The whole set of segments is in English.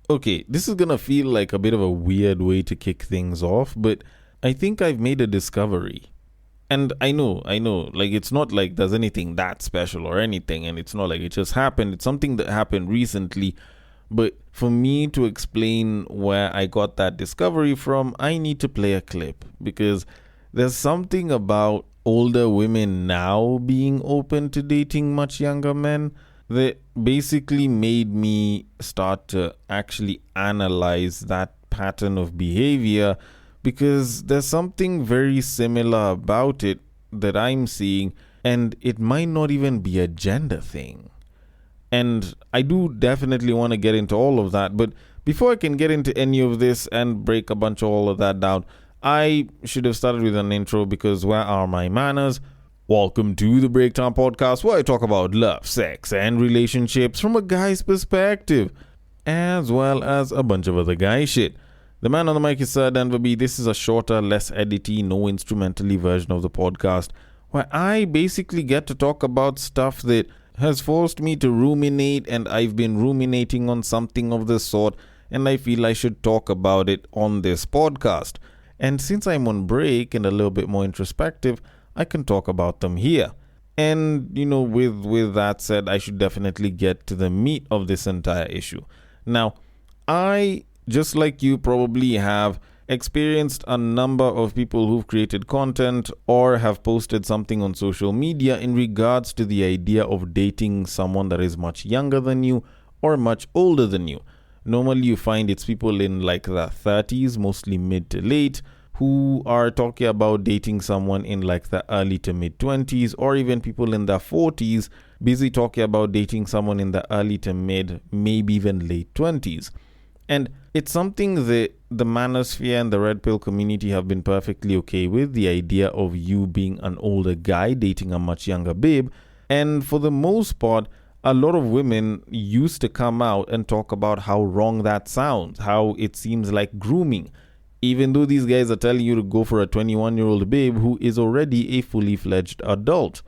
Okay, this is gonna feel like a bit of a weird way to kick things off, but I think I've made a discovery. And I know, like it's not like there's anything that special or anything, and it's not like it just happened. It's something that happened recently. But for me to explain where I got that discovery from, I need to play a clip because there's something about older women now being open to dating much younger men that basically made me start to actually analyze that pattern of behavior, because there's something very similar about it that I'm seeing, and it might not even be a gender thing. And I do definitely want to get into all of that, but before I can get into any of this and break a bunch of all of that down, I should have started with an intro, because where are my manners? Welcome to the Breakdown Podcast, where I talk about love, sex, and relationships from a guy's perspective, as well as a bunch of other guy shit. The man on the mic is Sir Denver B. This is a shorter, less edity, no instrumentally version of the podcast, where I basically get to talk about stuff that has forced me to ruminate, and I've been ruminating on something of this sort, and I feel I should talk about it on this podcast. And since I'm on break and a little bit more introspective, I can talk about them here. And, with that said, I should definitely get to the meat of this entire issue. Now, I, just like you probably have, experienced a number of people who've created content or have posted something on social media in regards to the idea of dating someone that is much younger than you or much older than you. Normally you find it's people in like their 30s, mostly mid to late, who are talking about dating someone in like the early to mid 20s, or even people in their 40s busy talking about dating someone in the early to mid, maybe even late 20s. And it's something that the manosphere and the red pill community have been perfectly okay with, the idea of you being an older guy dating a much younger babe. And for the most part, a lot of women used to come out and talk about how wrong that sounds, how it seems like grooming, even though these guys are telling you to go for a 21-year-old babe who is already a fully fledged adult.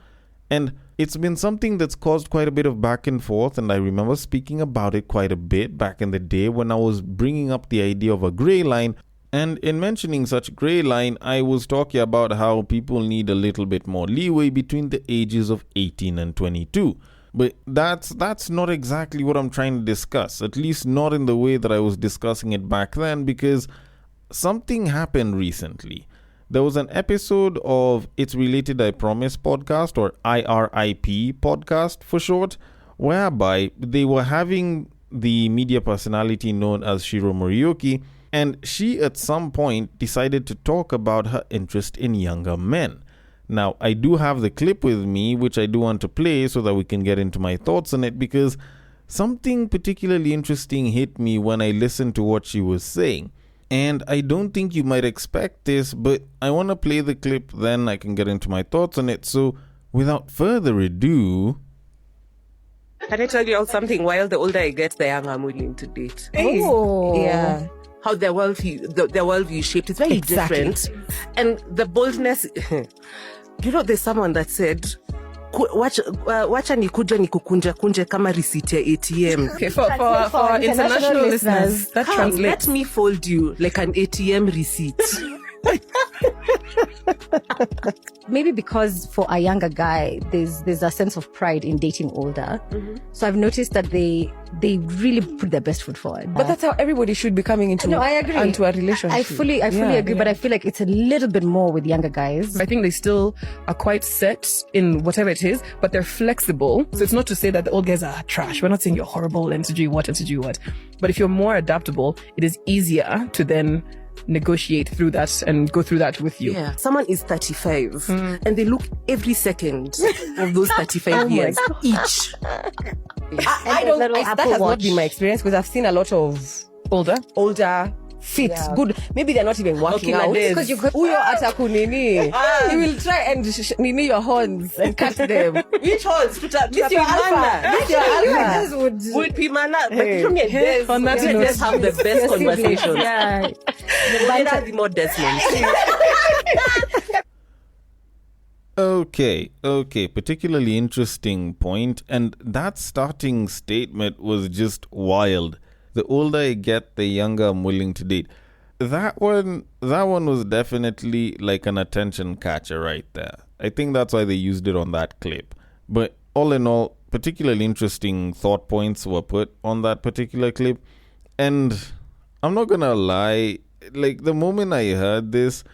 And it's been something that's caused quite a bit of back and forth, and I remember speaking about it quite a bit back in the day when I was bringing up the idea of a grey line. And in mentioning such grey line, I was talking about how people need a little bit more leeway between the ages of 18 and 22. But that's not exactly what I'm trying to discuss, at least not in the way that I was discussing it back then, because something happened recently. There was an episode of It's Related I Promise podcast, or IRIP podcast for short, whereby they were having the media personality known as Shiro Morioki, and she at some point decided to talk about her interest in younger men. Now, I do have the clip with me, which I do want to play so that we can get into my thoughts on it, because something particularly interesting hit me when I listened to what she was saying. And I don't think you might expect this, but I want to play the clip, then I can get into my thoughts on it. So, without further ado... Can I tell you all something? While the older I get, the younger I'm willing to date. Oh. Yeah. How their worldview is shaped is very different. And the boldness... there's someone that said... wacha nikuja nikukunja kunje kama receipt ya ATM. Okay, for international listeners, that translates. Let me fold you like an ATM receipt. Maybe because for a younger guy, there's a sense of pride in dating older. Mm-hmm. So I've noticed that they really put their best foot forward. But that's how everybody should be coming into I agree. Into a relationship. I fully agree, but I feel like it's a little bit more with younger guys. I think they still are quite set in whatever it is, but they're flexible. So it's not to say that the old guys are trash. We're not saying you're horrible and to do what. But if you're more adaptable, it is easier to then negotiate through that and go through that with you. Yeah. Someone is 35 and they look every second of those 35 years each. That has not been my experience, because I've seen a lot of older fit, good. Maybe they're not even working out. Because you could... Uyo atakunini. He will try and nini your horns and cut them. Which horns? This your alpha. Would be mana. But you get this. On that note, just have the best conversations. Yeah. The more Desmond. Okay, particularly interesting point, and that starting statement was just wild. the older I get, the younger I'm willing to date. That one was definitely like an attention catcher right there. I think that's why they used it on that clip. But all in all, particularly interesting thought points were put on that particular clip. And I'm not gonna lie, like the moment I heard this,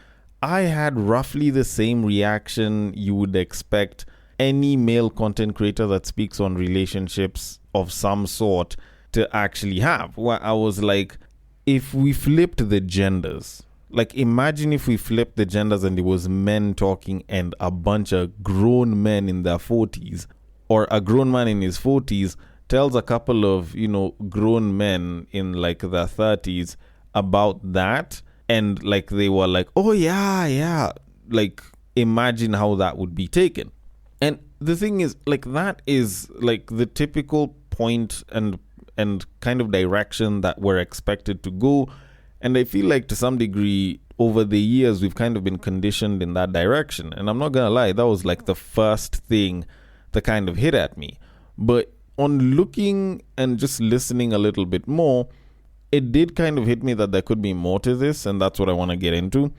I had roughly the same reaction you would expect any male content creator that speaks on relationships of some sort to actually have. Where I was like, if we flipped the genders, like imagine if we flipped the genders and it was men talking and a bunch of grown men in their 40s, or a grown man in his 40s tells a couple of, grown men in like their 30s about that, and like they were like, oh yeah, like imagine how that would be taken. And the thing is, like, that is like the typical point and kind of direction that we're expected to go. And I feel like to some degree over the years we've kind of been conditioned in that direction. And I'm not gonna lie, that was like the first thing that kind of hit at me. But on looking and just listening a little bit more, it did kind of hit me that there could be more to this, and that's what I want to get into.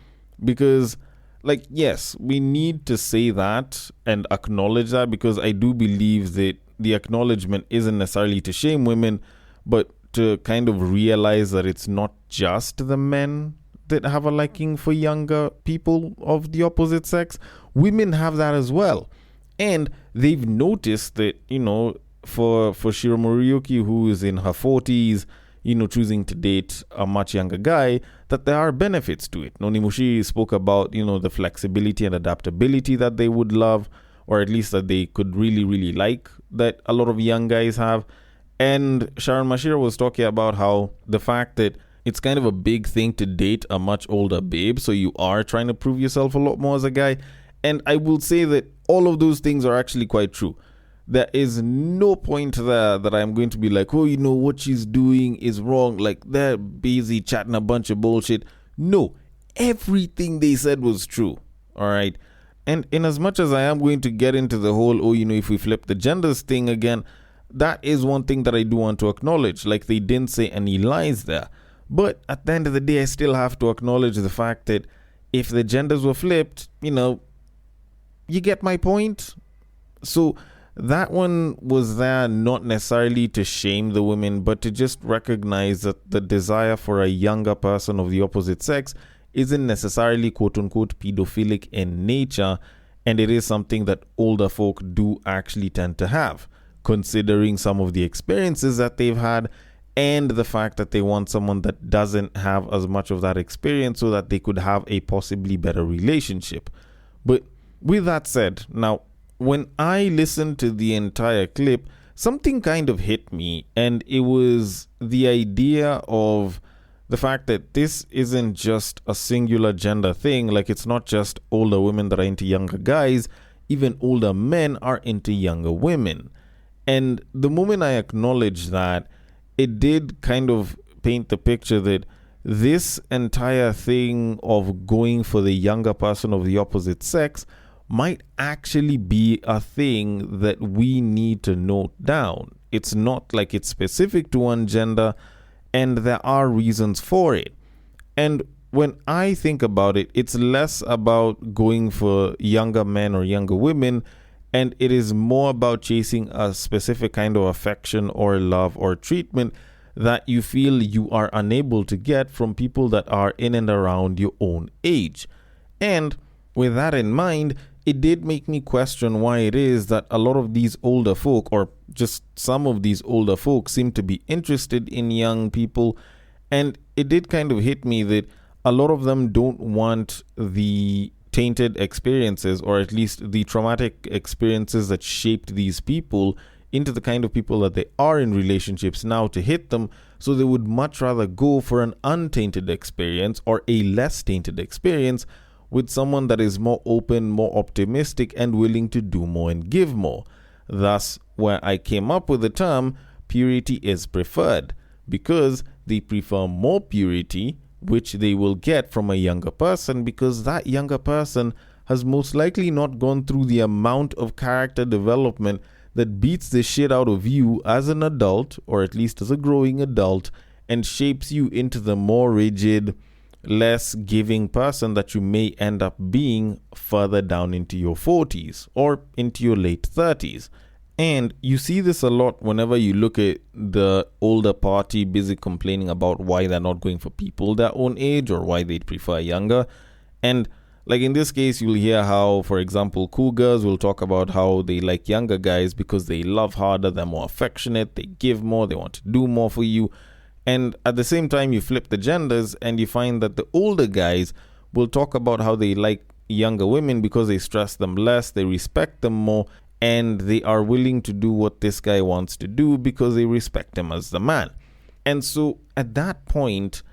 Because, like, yes, we need to say that and acknowledge that, because I do believe that the acknowledgement isn't necessarily to shame women, but to kind of realize that it's not just the men that have a liking for younger people of the opposite sex. Women have that as well. And they've noticed that, for Shiro Moriyuki, who is in her 40s, choosing to date a much younger guy, that there are benefits to it. Nonimushi spoke about, the flexibility and adaptability that they would love, or at least that they could really, really like, that a lot of young guys have. And Sharon Mashiro was talking about how the fact that it's kind of a big thing to date a much older babe, so you are trying to prove yourself a lot more as a guy. And I will say that all of those things are actually quite true. There is no point there that I'm going to be like, oh, what she's doing is wrong. Like, they're busy chatting a bunch of bullshit. No, everything they said was true. All right. And in as much as I am going to get into the whole, if we flip the genders thing again, that is one thing that I do want to acknowledge. Like, they didn't say any lies there. But at the end of the day, I still have to acknowledge the fact that if the genders were flipped, you get my point. So that one was there not necessarily to shame the women, but to just recognize that the desire for a younger person of the opposite sex isn't necessarily quote-unquote pedophilic in nature, and it is something that older folk do actually tend to have, considering some of the experiences that they've had and the fact that they want someone that doesn't have as much of that experience so that they could have a possibly better relationship. But with that said, now, when I listened to the entire clip, something kind of hit me, and it was the idea of the fact that this isn't just a singular gender thing. Like, it's not just older women that are into younger guys, even older men are into younger women. And the moment I acknowledged that, it did kind of paint the picture that this entire thing of going for the younger person of the opposite sex might actually be a thing that we need to note down. It's not like it's specific to one gender, and there are reasons for it. And when I think about it, it's less about going for younger men or younger women, and it is more about chasing a specific kind of affection or love or treatment that you feel you are unable to get from people that are in and around your own age. And with that in mind, it did make me question why it is that a lot of these older folk, or just some of these older folk, seem to be interested in young people. And it did kind of hit me that a lot of them don't want the tainted experiences, or at least the traumatic experiences that shaped these people into the kind of people that they are in relationships now, to hit them. So they would much rather go for an untainted experience, or a less tainted experience, with someone that is more open, more optimistic, and willing to do more and give more. Thus, where I came up with the term, purity is preferred, because they prefer more purity, which they will get from a younger person, because that younger person has most likely not gone through the amount of character development that beats the shit out of you as an adult, or at least as a growing adult, and shapes you into the more rigid, less giving person that you may end up being further down into your 40s or into your late 30s. And you see this a lot whenever you look at the older party busy complaining about why they're not going for people their own age or why they'd prefer younger. And like in this case, you'll hear how, for example, cougars will talk about how they like younger guys because they love harder, they're more affectionate, they give more, they want to do more for you. And at the same time, you flip the genders and you find that the older guys will talk about how they like younger women because they stress them less, they respect them more, and they are willing to do what this guy wants to do because they respect him as the man. And so at that point,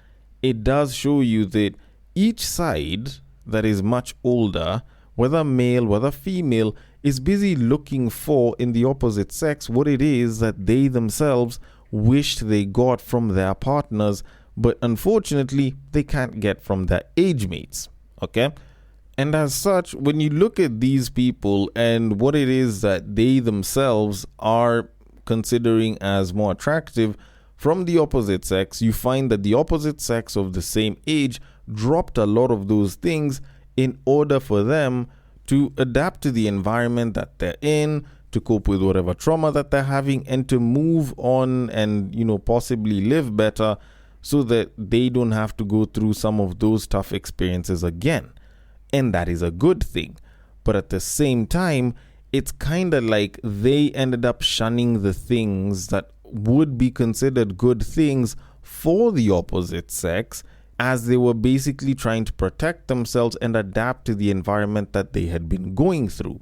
it does show you that each side that is much older, whether male, whether female, is busy looking for in the opposite sex what it is that they themselves wished they got from their partners, but unfortunately they can't get from their age mates. Okay? And as such, when you look at these people and what it is that they themselves are considering as more attractive from the opposite sex, you find that the opposite sex of the same age dropped a lot of those things in order for them to adapt to the environment that they're in, to cope with whatever trauma that they're having, and to move on and, possibly live better so that they don't have to go through some of those tough experiences again. And that is a good thing. But at the same time, it's kind of like they ended up shunning the things that would be considered good things for the opposite sex, as they were basically trying to protect themselves and adapt to the environment that they had been going through.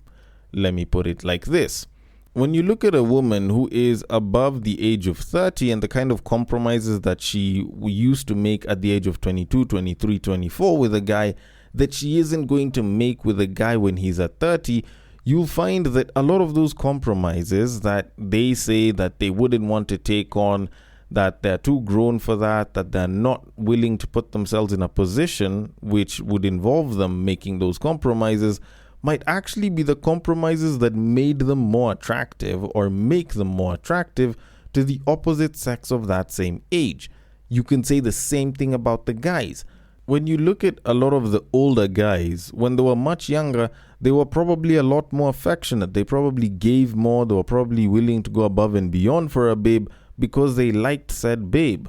Let me put it like this. When you look at a woman who is above the age of 30 and the kind of compromises that she used to make at the age of 22, 23, 24 with a guy that she isn't going to make with a guy when he's at 30, you'll find that a lot of those compromises that they say that they wouldn't want to take on, that they're too grown for that they're not willing to put themselves in a position which would involve them making those compromises, might actually be the compromises that made them more attractive or make them more attractive to the opposite sex of that same age. You can say the same thing about the guys. When you look at a lot of the older guys, when they were much younger, they were probably a lot more affectionate. They probably gave more. They were probably willing to go above and beyond for a babe because they liked said babe.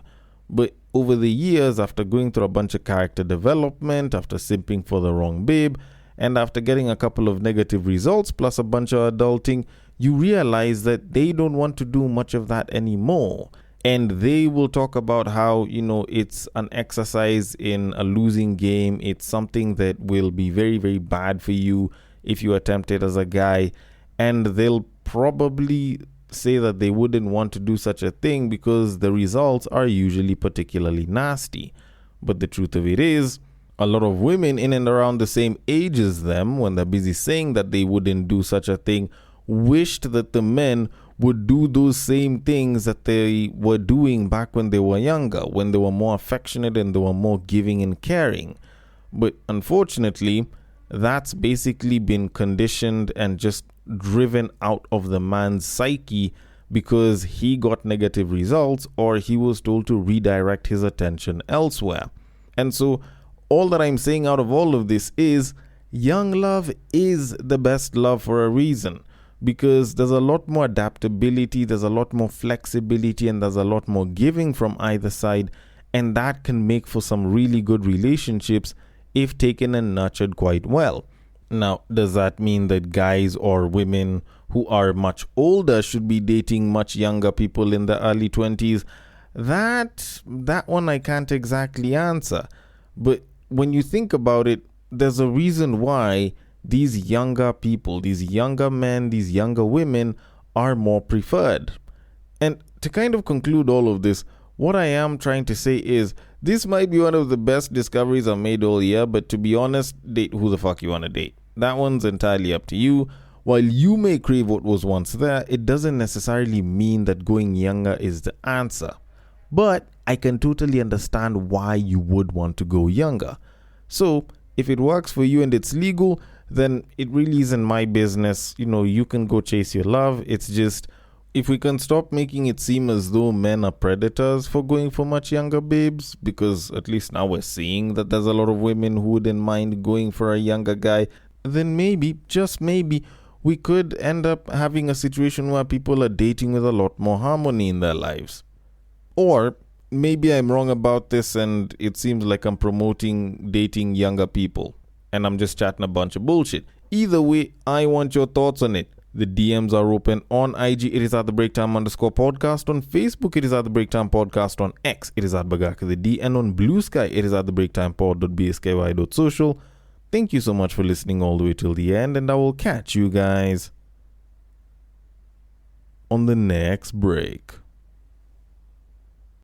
But over the years, after going through a bunch of character development, after simping for the wrong babe, and after getting a couple of negative results plus a bunch of adulting, you realize that they don't want to do much of that anymore. And they will talk about how, it's an exercise in a losing game. It's something that will be very, very bad for you if you attempt it as a guy. And they'll probably say that they wouldn't want to do such a thing because the results are usually particularly nasty. But the truth of it is, a lot of women in and around the same age as them, when they're busy saying that they wouldn't do such a thing, wished that the men would do those same things that they were doing back when they were younger, when they were more affectionate and they were more giving and caring. But unfortunately, that's basically been conditioned and just driven out of the man's psyche because he got negative results or he was told to redirect his attention elsewhere. And so all that I'm saying out of all of this is young love is the best love for a reason. Because there's a lot more adaptability, there's a lot more flexibility, and there's a lot more giving from either side. And that can make for some really good relationships if taken and nurtured quite well. Now, does that mean that guys or women who are much older should be dating much younger people in the early 20s? That one I can't exactly answer. But when you think about it, there's a reason why these younger people, these younger men, these younger women are more preferred. And to kind of conclude all of this, what I am trying to say is this might be one of the best discoveries I've made all year, but to be honest, date who the fuck you want to date. That one's entirely up to you. While you may crave what was once there, it doesn't necessarily mean that going younger is the answer. But I can totally understand why you would want to go younger. So if it works for you and it's legal, then it really isn't my business. You can go chase your love. It's just if we can stop making it seem as though men are predators for going for much younger babes, because at least now we're seeing that there's a lot of women who wouldn't mind going for a younger guy, then maybe, just maybe, we could end up having a situation where people are dating with a lot more harmony in their lives. Or maybe I'm wrong about this and it seems like I'm promoting dating younger people and I'm just chatting a bunch of bullshit. Either way, I want your thoughts on it. The DMs are open on IG. It is at the Breaktime_podcast. On Facebook, it is at the Breaktime Podcast. On X, it is at Bagaka the D. And on Bluesky, it is at the breaktimepod.bsky.social. Thank you so much for listening all the way till the end, and I will catch you guys on the next break.